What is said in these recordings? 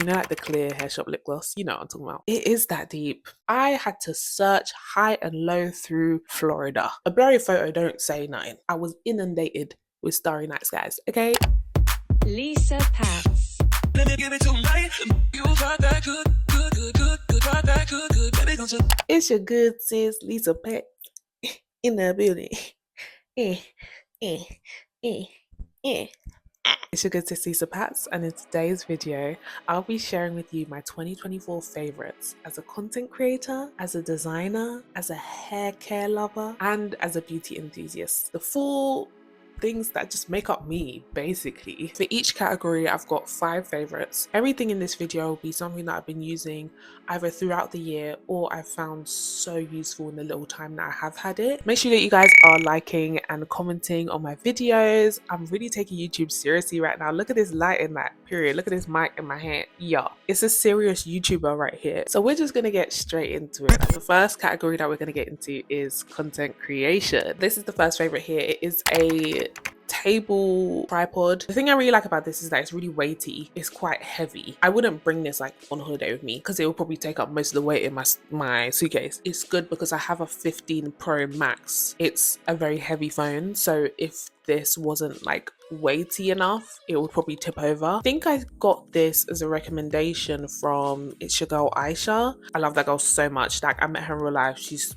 You know, like the clear hair shop lip gloss, you know what I'm talking about. It is that deep. I had to search high and low through Florida. A blurry photo don't say nothing. I was inundated with starry night skies, okay? Lisa Patz. It's your good sis, Lisa Patz, in the building. It's your good sis Lisa Patz, and in today's video I'll be sharing with you my 2024 favorites as a content creator, as a designer, as a hair care lover, and as a beauty enthusiast. The full things that just make up me, basically. For each category I've got 5 favorites. Everything in this video will be something that I've been using either throughout the year or I've found so useful in the little time that I have had it. Make sure that you guys are liking and commenting on my videos. I'm really taking YouTube seriously right now. Look at this light in that period. Look at this mic in my hand. Yeah, it's a serious YouTuber right here. So we're just gonna get straight into it. The first category that we're gonna get into is content creation. This is the first favorite here. It is a table tripod. The thing I really like about this is that it's really weighty. It's quite heavy. I wouldn't bring this like on holiday with me because it will probably take up most of the weight in my suitcase. It's good because I have a 15 Pro Max. It's a very heavy phone, so if this wasn't like weighty enough, it would probably tip over. I think I got this as a recommendation from It's Your Girl Aisha. I love that girl so much. Like, I met her in real life. She's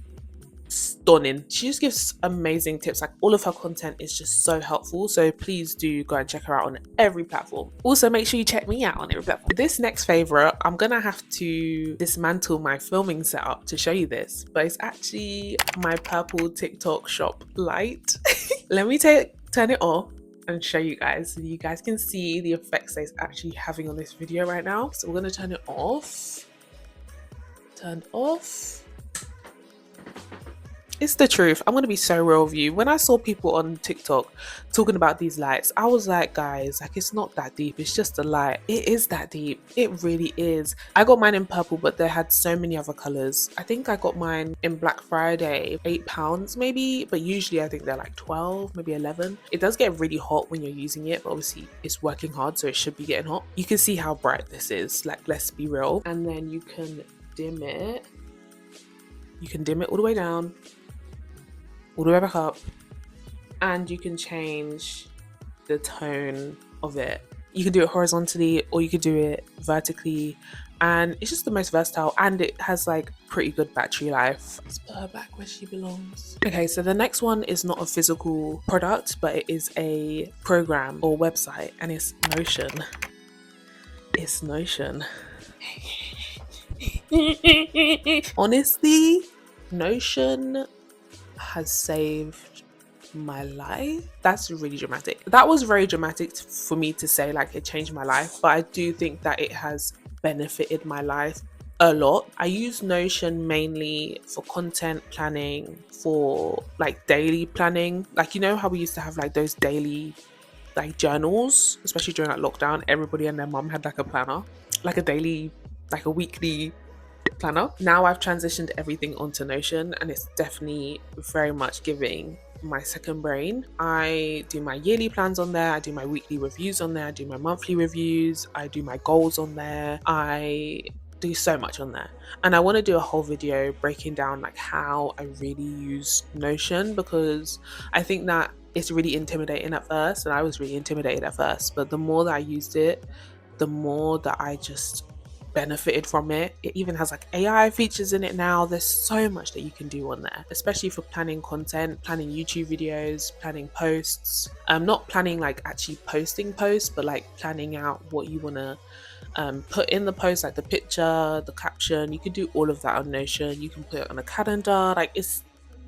stunning. She just gives amazing tips. Like, all of her content is just so helpful, so please do go and check her out on every platform. Also, make sure you check me out on every platform. This next favorite, I'm gonna have to dismantle my filming setup to show you this, but it's actually my purple TikTok shop light. Let me turn it off and show you guys so you guys can see the effects that it's actually having on this video right now. So we're gonna turn it off. Turned off. It's the truth. I'm gonna be so real with you. When I saw people on TikTok talking about these lights, I was like, guys, like, it's not that deep. It's just a light. It is that deep. It really is. I got mine in purple, but they had so many other colors. I think I got mine in Black Friday, £8 maybe, but usually I think they're like 12, maybe 11. It does get really hot when you're using it, but obviously it's working hard, so it should be getting hot. You can see how bright this is. Like, let's be real. And then you can dim it. You can dim it all the way down, all the way back up, and you can change the tone of it. You can do it horizontally or you could do it vertically, and it's just the most versatile, and it has like pretty good battery life. Let's put her back where she belongs. Okay, so the next one is not a physical product, but it is a program or website, and it's Notion. It's Notion. Honestly, Notion has saved my life. That's really dramatic. That was very dramatic for me to say, like, it changed my life, but I do think that it has benefited my life a lot. I use Notion mainly for content planning, for like daily planning. Like, you know how we used to have like those daily like journals, especially during like lockdown, everybody and their mum had like a planner, like a daily, like a weekly planner. Now I've transitioned everything onto Notion, and it's definitely very much giving my second brain. I do my yearly plans on there, I do my weekly reviews on there, I do my monthly reviews, I do my goals on there, I do so much on there. And I want to do a whole video breaking down like how I really use Notion, because I think that it's really intimidating at first, and I was really intimidated at first, but the more that I used it, the more that I just benefited from it. It even has like AI features in it now. There's so much that you can do on there, especially for planning content, planning YouTube videos, planning posts. Not planning like actually posting posts, but like planning out what you want to put in the post, like the picture, the caption. You can do all of that on Notion. You can put it on a calendar. Like,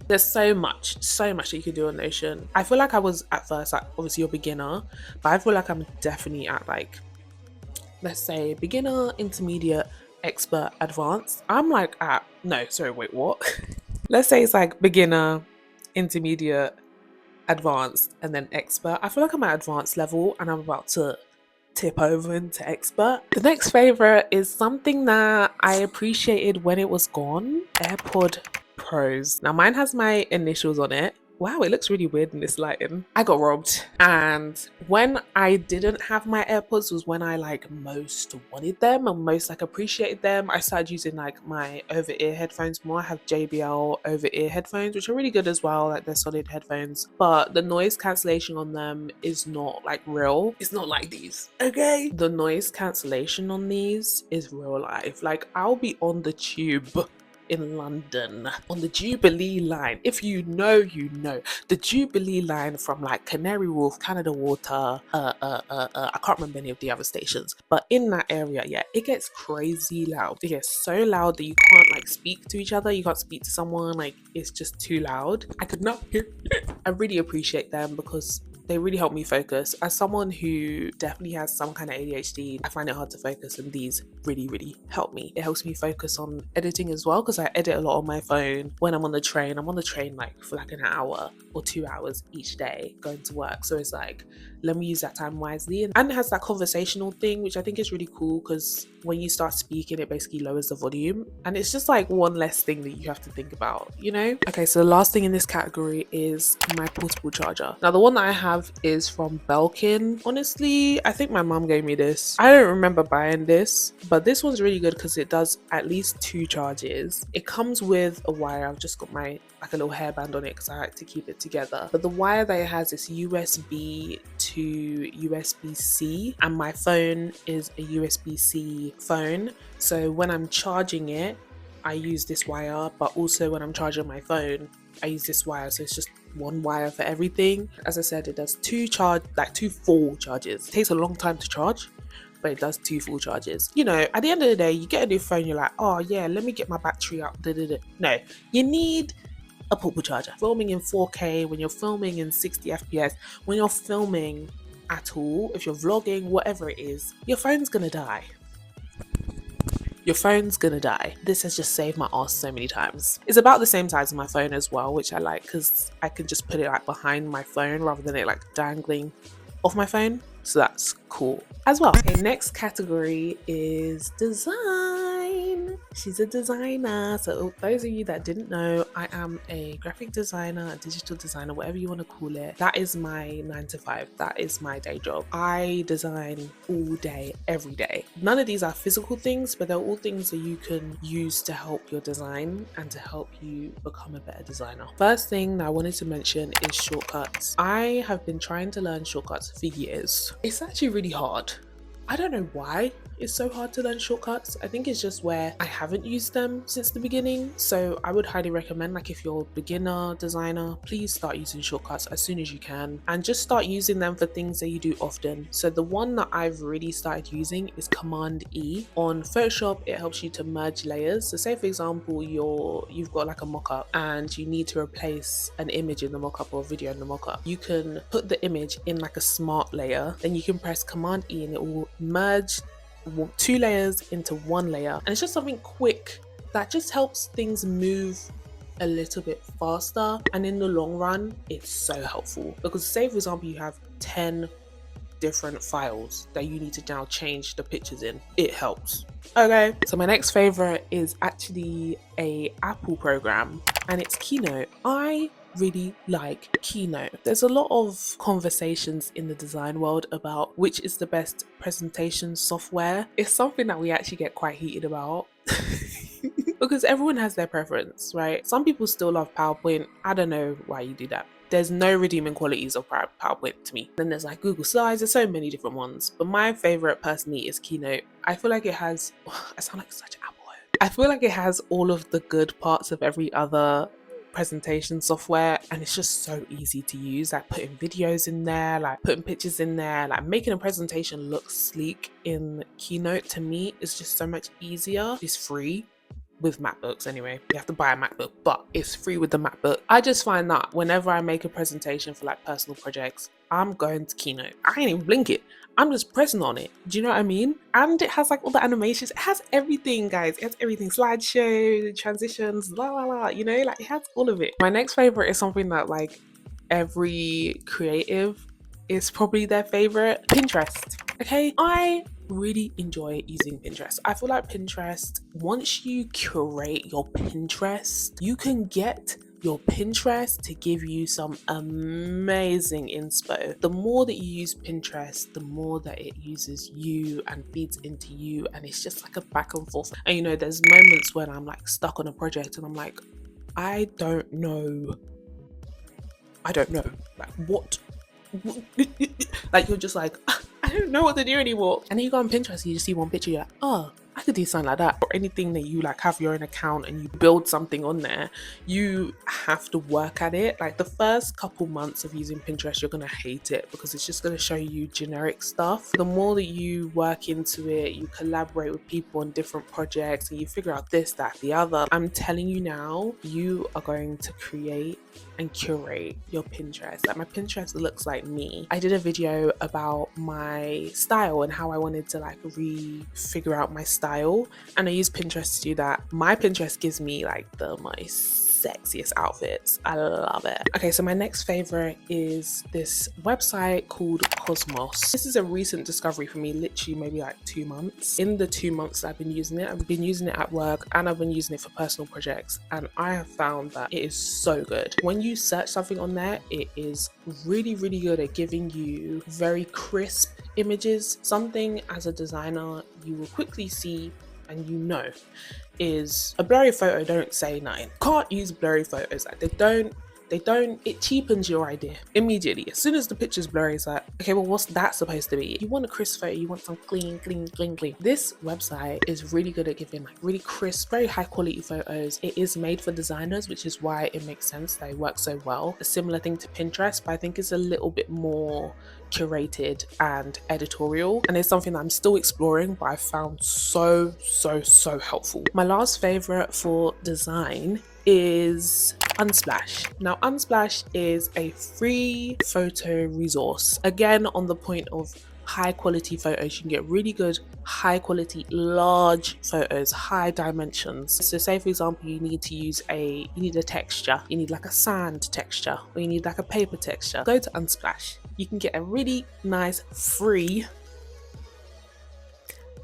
there's so much that you can do on Notion. I feel like I was at first, like, obviously you're a beginner, but I feel like I'm definitely at like, let's say beginner, intermediate, expert, advanced. I'm like at, no, sorry, wait, what? Let's say it's like beginner, intermediate, advanced, and then expert. I feel like I'm at advanced level and I'm about to tip over into expert. The next favorite is something that I appreciated when it was gone. AirPod Pros. Now mine has my initials on it, Wow, it looks really weird in this lighting. I got robbed. And when I didn't have my AirPods was when I like most wanted them and most like appreciated them. I started using like my over-ear headphones more. I have JBL over-ear headphones, which are really good as well. Like they're solid headphones, but the noise cancellation on them is not like real. It's not like these, okay? The noise cancellation on these is real life. Like I'll be on the tube in London on the Jubilee line. If you know, you know. The Jubilee line from like Canary Wharf, Canada Water, I can't remember any of the other stations, but in that area, yeah, it gets crazy loud. It gets so loud that you can't like speak to each other. You can't speak to someone. Like it's just too loud. I could not hear it. I really appreciate them because they really help me focus. As someone who definitely has some kind of ADHD, I find it hard to focus, and these really, really help me. It helps me focus on editing as well, because I edit a lot on my phone when I'm on the train. I'm on the train like for like an hour or 2 hours each day going to work. So it's like, let me use that time wisely. And it has that conversational thing, which I think is really cool, because when you start speaking, it basically lowers the volume. And it's just like one less thing that you have to think about, you know? Okay, so the last thing in this category is my portable charger. Now, the one that I have is from BELKIN. Honestly, I think my mom gave me this. I don't remember buying this, but this one's really good because it does at least 2 charges. It comes with a wire. I've just got my like a little hairband on it because I like to keep it together. But the wire that it has is USB to USB-C, and my phone is a USB-C phone. So when I'm charging it, I use this wire, but also when I'm charging my phone, I use this wire. So it's just one wire for everything. As I said, it does 2 full charges. It takes a long time to charge, but it does 2 full charges. You know, at the end of the day, you get a new phone, you're like, oh yeah, let me get my battery up. No, you need a portable charger. Filming in 4K, when you're filming in 60 FPS, when you're filming at all, if you're vlogging, whatever it is, your phone's gonna die. Your phone's gonna die. This has just saved my ass so many times. It's about the same size as my phone as well, which I like because I can just put it like behind my phone rather than it like dangling off my phone. So that's cool as well. Okay, next category is design. She's a designer. So those of you that didn't know, I am a graphic designer, a digital designer, whatever you want to call it. That is my 9 to 5. That is my day job. I design all day, every day. None of these are physical things, but they're all things that you can use to help your design and to help you become a better designer. First thing that I wanted to mention is shortcuts. I have been trying to learn shortcuts for years. It's actually really hard. I don't know why it's so hard to learn shortcuts. I think it's just where I haven't used them since the beginning. So I would highly recommend, like if you're a beginner designer, please start using shortcuts as soon as you can and just start using them for things that you do often. So the one that I've really started using is Command E. On Photoshop, it helps you to merge layers. So say for example, you've got like a mock-up and you need to replace an image in the mock-up or a video in the mock-up. You can put the image in like a smart layer, then you can press Command E and it will merge 2 layers into 1 layer, and it's just something quick that just helps things move a little bit faster, and in the long run it's so helpful because say for example you have 10 different files that you need to now change the pictures in. It helps. Okay, so my next favorite is actually a Apple program and it's Keynote. I really like Keynote. There's a lot of conversations in the design world about which is the best presentation software. It's something that we actually get quite heated about because everyone has their preference, right? Some people still love PowerPoint. I don't know why you do that. There's no redeeming qualities of PowerPoint to me. Then there's like Google Slides, there's so many different ones. But my favorite personally is Keynote. I feel like it has, I sound like such an Apple. I feel like it has all of the good parts of every other presentation software, and it's just so easy to use, like putting videos in there, like putting pictures in there, like making a presentation look sleek in Keynote to me is just so much easier. It's free with MacBooks anyway. You have to buy a MacBook, but it's free with the MacBook. I just find that whenever I make a presentation for like personal projects, I'm going to Keynote. I ain't even blink it. I'm just pressing on it. Do you know what I mean? And it has like all the animations. It has everything, guys. It has everything. Slideshow, transitions, la la la. You know, like it has all of it. My next favorite is something that like every creative is probably their favorite. Pinterest. Okay, I really enjoy using Pinterest. I feel like Pinterest, once you curate your Pinterest, you can get your Pinterest to give you some amazing inspo. The more that you use Pinterest, the more that it uses you and feeds into you, and it's just like a back and forth. And you know, there's moments when I'm like stuck on a project and I'm like, I don't know, like what like you're just like, I don't know what to do anymore. And then you go on Pinterest and you just see one picture, you're like, oh, I could do something like that. Or anything that you like have your own account and you build something on there, you have to work at it. Like the first couple months of using Pinterest, you're gonna hate it because it's just gonna show you generic stuff. The more that you work into it, you collaborate with people on different projects and you figure out this, that, the other, I'm telling you now, you are going to create and curate your Pinterest. Like my Pinterest looks like me. I did a video about my style and how I wanted to like figure out my style, and I use Pinterest to do that. My Pinterest gives me like the most sexiest outfits. I love it. Okay, so my next favorite is this website called Cosmos. This is a recent discovery for me, literally maybe like 2 months. In the 2 months I've been using it at work and I've been using it for personal projects, and I have found that it is so good. When you search something on there, it is really, really good at giving you very crisp images. Something as a designer you will quickly see and you know is a blurry photo don't say nothing. Can't use blurry photos. Like they don't, it cheapens your idea immediately. As soon as the picture's blurry, it's like, okay, well, what's that supposed to be? You want a crisp photo, you want some clean. This website is really good at giving like really crisp, very high quality photos. It is made for designers, which is why it makes sense that it works so well. A similar thing to Pinterest, but I think it's a little bit more curated and editorial, and it's something that I'm still exploring, but I found so helpful. My last favorite for design is Unsplash. Now Unsplash is a free photo resource. Again, on the point of high quality photos, you can get really good high quality large photos, high dimensions. So say for example you need a texture, you need like a sand texture, or you need like a paper texture, go to Unsplash. You can get a really nice free,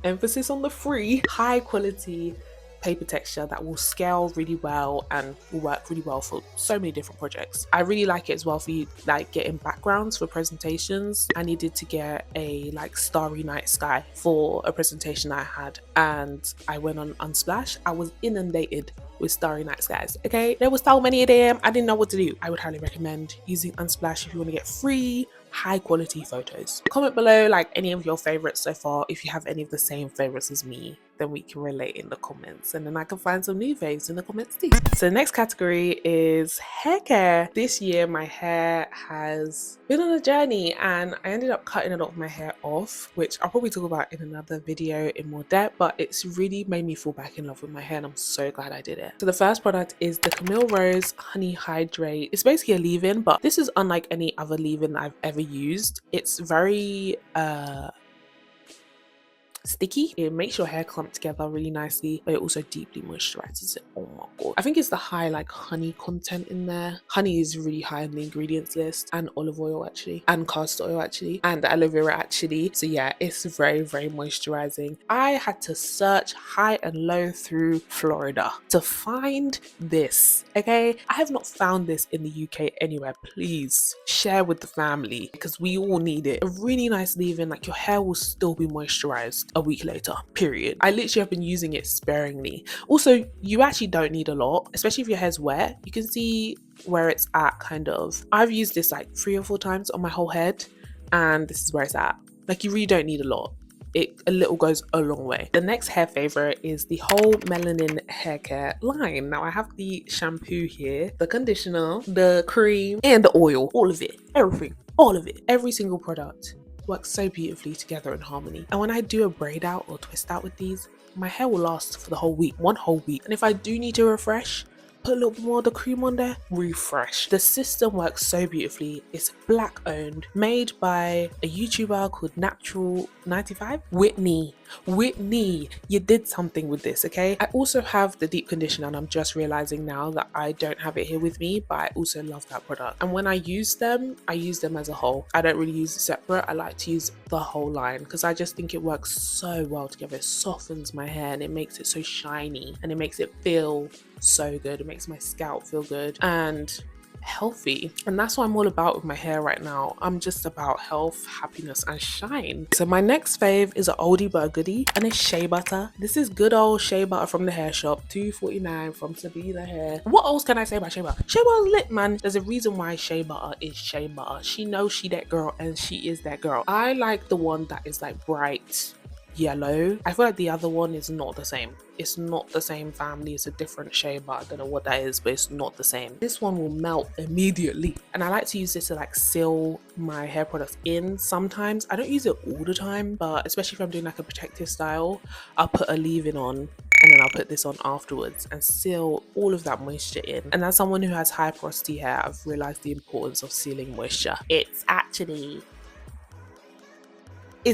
emphasis on the free, high quality paper texture that will scale really well and will work really well for so many different projects. I really like it as well for you like getting backgrounds for presentations. I needed to get a like starry night sky for a presentation I had, and I went on Unsplash. I was inundated with starry night skies. Okay, there was so many of them, I didn't know what to do. I would highly recommend using Unsplash if you want to get free high quality photos. Comment below like any of your favorites so far. If you have any of the same favorites as me, then we can relate in the comments, and then I can find some new faves in the comments too. So the next category is hair care. This year my hair has been on a journey, and I ended up cutting a lot of my hair off, which I'll probably talk about in another video in more depth, but it's really made me fall back in love with my hair, and I'm so glad I did it. So the first product is the Camille Rose Honey Hydrate. It's basically a leave-in, but this is unlike any other leave-in I've ever used. It's very sticky. It makes your hair clump together really nicely, but it also deeply moisturizes it. Oh my god, I think it's the high like honey content in there. Honey is really high on the ingredients list, and olive oil actually, and castor oil actually, and aloe vera actually. So yeah, it's very moisturizing. I had to search high and low through Florida to find this. Okay, I have not found this in the UK anywhere. Please share with the family because we all need it. A really nice leave-in, like your hair will still be moisturized a week later, period. I literally have been using it sparingly. Also, you actually don't need a lot, especially if your hair's wet. You can see where it's at kind of. I've used this like 3 or 4 times on my whole head, and this is where it's at. Like you really don't need a lot. A little goes a long way. The next hair favorite is the whole Melanin hair care line. Now I have the shampoo here, the conditioner, the cream, and the oil. All of it, everything, all of it. Every single product works so beautifully together in harmony. And when I do a braid out or twist out with these, my hair will last for the whole week, 1 whole week. And if I do need to refresh, put a little bit more of the cream on there, refresh. The system works so beautifully. It's black owned, made by a YouTuber called Natural 95, Whitney. Whitney, you did something with this, okay? I also have the deep conditioner, and I'm just realizing now that I don't have it here with me, but I also love that product. And when I use them as a whole. I don't really use it separate. I like to use the whole line because I just think it works so well together. It softens my hair and it makes it so shiny and it makes it feel so good. It makes my scalp feel good and healthy, and that's what I'm all about with my hair right now. I'm just about health, happiness and shine. So my next fave is an oldie but a goodie, and it's shea butter. This is good old shea butter from the hair shop, $2.49 from Sabina Hair. What else can I say about shea butter? Shea butter's lit, man. There's a reason why shea butter is shea butter. She knows she that girl, and she is that girl. I like the one that is like bright yellow. I feel like the other one is not the same. It's not the same family. It's a different shea butter. I don't know what that is, but it's not the same. This one will melt immediately, and I like to use this to like seal my hair products in sometimes. I don't use it all the time, but especially if I'm doing like a protective style, I'll put a leave-in on and then I'll put this on afterwards and seal all of that moisture in. And as someone who has high porosity hair, I've realized the importance of sealing moisture. It's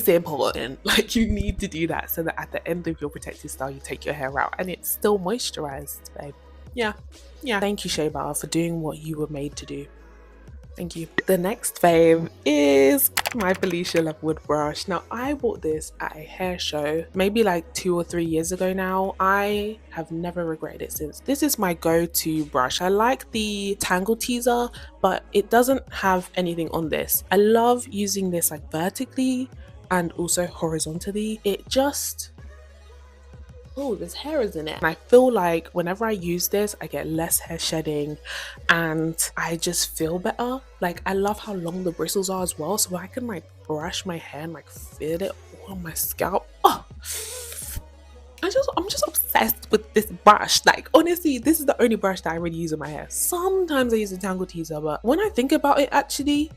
important. Like, you need to do that so that at the end of your protective style you take your hair out and it's still moisturized, babe. Yeah. Thank you, shea butter, for doing what you were made to do. Thank you. The next fave is my Felicia Leatherwood brush. Now, I bought this at a hair show maybe like 2 or 3 years ago now. I have never regretted it since. This is my go-to brush. I like the Tangle Teaser, but it doesn't have anything on this. I love using this like vertically and also horizontally. It just... oh, there's hairs in it. And I feel like whenever I use this, I get less hair shedding and I just feel better. Like, I love how long the bristles are as well, so I can like brush my hair and like feel it all on my scalp. Oh, I'm just obsessed with this brush. Like, honestly, this is the only brush that I really use in my hair. Sometimes I use a Tangle Teaser, but when I think about it, actually,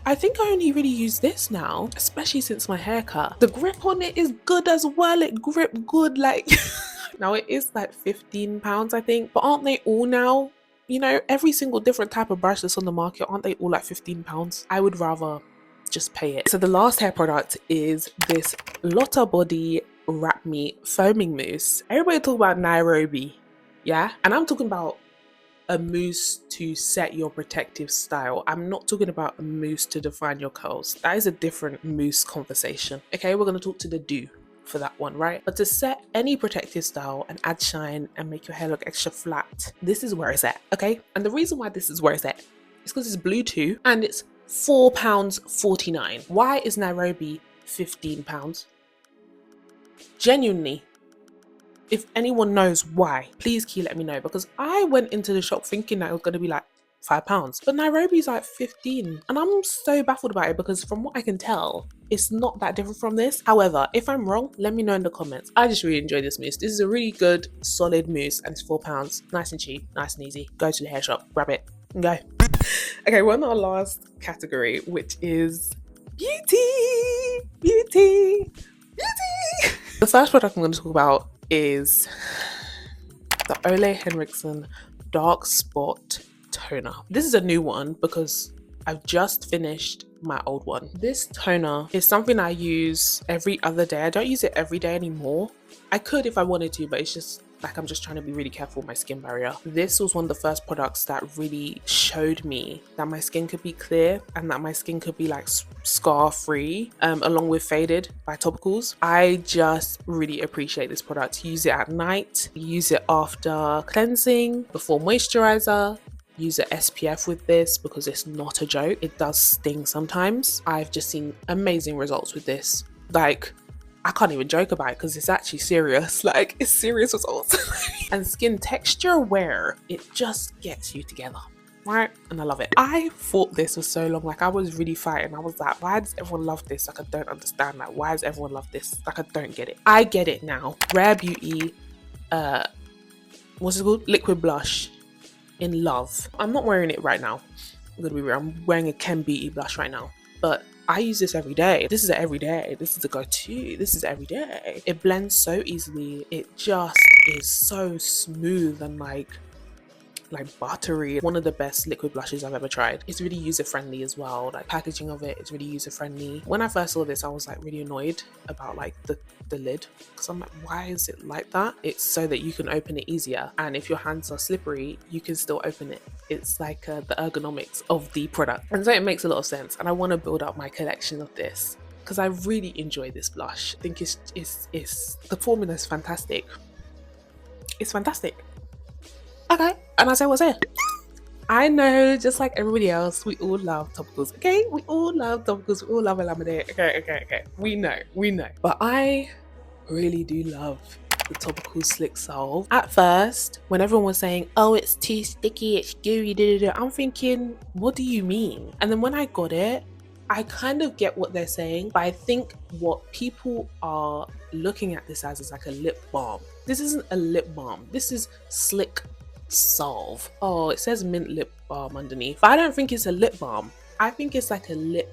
I think I only really use this now, especially since my haircut. The grip on it is good as well. It grip good, like... Now, it is like £15, I think, but aren't they all now? You know, every single different type of brush that's on the market, aren't they all like £15? I would rather just pay it. So the last hair product is this Lotta Body Wrap Me Foaming Mousse. Everybody talk about Nairobi, yeah? And I'm talking about a mousse to set your protective style. I'm not talking about a mousse to define your curls. That is a different mousse conversation. Okay, we're gonna talk to the do for that one, right? But to set any protective style and add shine and make your hair look extra flat, this is where it's at, okay? And the reason why this is where it's at is because it's blue too, and it's £4.49. Why is Nairobi £15? Genuinely, if anyone knows why, please let me know, because I went into the shop thinking that it was going to be like £5, but Nairobi's like 15, and I'm so baffled about it because from what I can tell, it's not that different from this. However, if I'm wrong, let me know in the comments. I just really enjoy this mousse. This is a really good, solid mousse, and it's £4. Nice and cheap, nice and easy. Go to the hair shop, grab it, and go. Okay, we're on our last category, which is beauty. The first product I'm going to talk about is the Ole Henriksen Dark Spot Toner. This is a new one because I've just finished my old one. This toner is something I use every other day. I don't use it every day anymore. I could if I wanted to, but it's just like I'm just trying to be really careful with my skin barrier. This was one of the first products that really showed me that my skin could be clear and that my skin could be like scar free, along with Faded by Topicals. I just really appreciate this product. Use it at night, use it after cleansing, before moisturizer. Use an SPF with this because it's not a joke. It does sting sometimes. I've just seen amazing results with this. Like, I can't even joke about it because it's actually serious. Like, it's serious results. And skin texture wear, it just gets you together, right? And I love it. I thought this was so long. Like, I was really fighting. I was like, why does everyone love this? Like, I don't understand. Like, why does everyone love this? Like, I don't get it. I get it now. Rare Beauty, what's it called? Liquid blush in Love. I'm not wearing it right now. I'm gonna be real. I'm wearing a Chem Beauty blush right now, but I use this every day. This is every day. This is a go-to. This is every day. It blends so easily. It just is so smooth and like like buttery. One of the best liquid blushes I've ever tried. It's really user friendly as well. Like packaging of it is really user friendly. When I first saw this, I was like really annoyed about like the lid, because I'm like, why is it like that? It's so that you can open it easier, and if your hands are slippery you can still open it. It's like the ergonomics of the product, and so it makes a lot of sense, and I want to build up my collection of this because I really enjoy this blush. I think it's the formula is fantastic. It's fantastic. Okay, and I say what's here. I know, just like everybody else, we all love topicals, okay? We all love topicals, we all love Elaminate, okay. We know. But I really do love the topical slick salve. At first, when everyone was saying, oh, it's too sticky, it's gooey, I'm thinking, what do you mean? And then when I got it, I kind of get what they're saying, but I think what people are looking at this as is like a lip balm. This isn't a lip balm, this is slick salve. Oh, it says mint lip balm underneath, but I don't think it's a lip balm. I think it's like a lip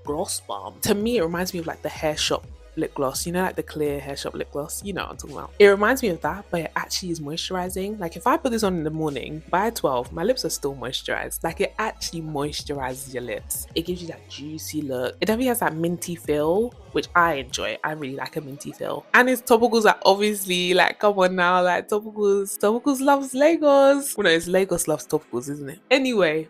gloss balm. To me, it reminds me of like the hair shop lip gloss, you know, like the clear hair shop lip gloss, you know what I'm talking about. It reminds me of that, but it actually is moisturizing. Like if I put this on in the morning, by 12 my lips are still moisturized. Like it actually moisturizes your lips. It gives you that juicy look. It definitely has that minty feel, which I enjoy. I really like a minty feel. And its topicals are obviously like, come on now, like topicals loves Lagos. Well, no, it's Lagos loves topicals, isn't it? Anyway,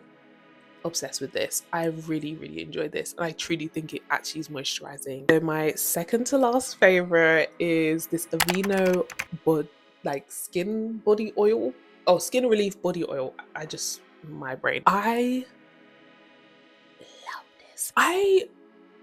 obsessed with this. I really enjoyed this, and I truly think it actually is moisturizing. So my second to last favorite is this Aveeno skin body oil. Oh, skin relief body oil. My brain. I love this. I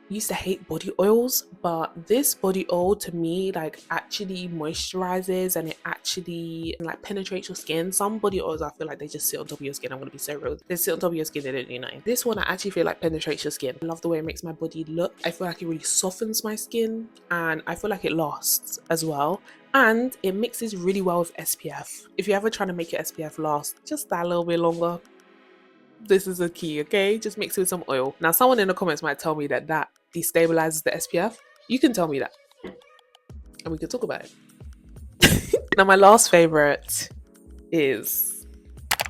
used to hate body oils, but this body oil to me like actually moisturizes, and it actually like penetrates your skin. Some body oils I feel like they just sit on top of your skin. I'm gonna be so real, they sit on top of your skin, they don't do nothing. This one I actually feel like penetrates your skin. I love the way it makes my body look. I feel like it really softens my skin, and I feel like it lasts as well, and it mixes really well with SPF. If you're ever trying to make your SPF last just that little bit longer, this is a key, okay? Just mix it with some oil. Now someone in the comments might tell me that destabilizes the SPF. You can tell me that and we can talk about it. Now my last favorite is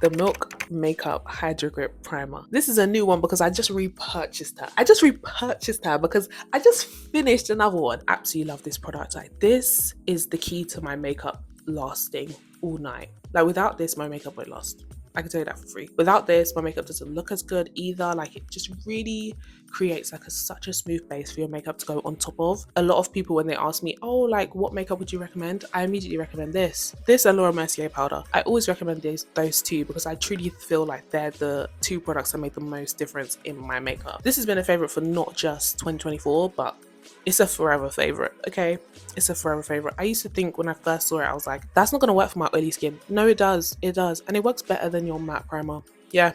the Milk Makeup Hydra Grip Primer. This is a new one because I just repurchased her. Because I just finished another one. Absolutely love this product. Like this is the key to my makeup lasting all night. Like without this my makeup won't last. I can tell you that for free. Without this, my makeup doesn't look as good either. Like it just really creates like such a smooth base for your makeup to go on top of. A lot of people, when they ask me, oh, like what makeup would you recommend? I immediately recommend this and Laura Mercier powder. I always recommend those two because I truly feel like they're the two products that make the most difference in my makeup. This has been a favorite for not just 2024, but it's a forever favorite, okay? It's a forever favorite. I used to think when I first saw it, I was like, that's not gonna work for my oily skin. No, it does. And it works better than your matte primer. Yeah,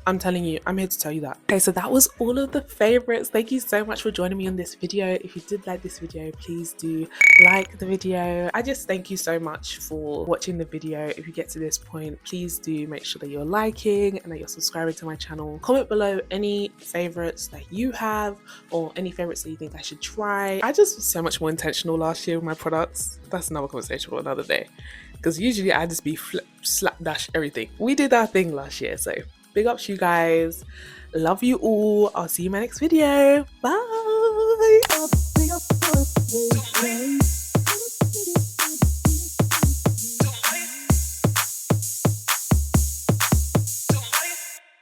I'm telling you, I'm here to tell you that. Okay, so that was all of the favorites. Thank you so much for joining me on this video. If you did like this video, please do like the video. I just thank you so much for watching the video. If you get to this point, please do make sure that you're liking and that you're subscribing to my channel. Comment below any favorites that you have or any favorites that you think I should try. I just was so much more intentional last year with my products. That's another conversation for another day, because usually I just be slapdash everything. We did our thing last year, so big ups you guys. Love you all. I'll see you in my next video. Bye.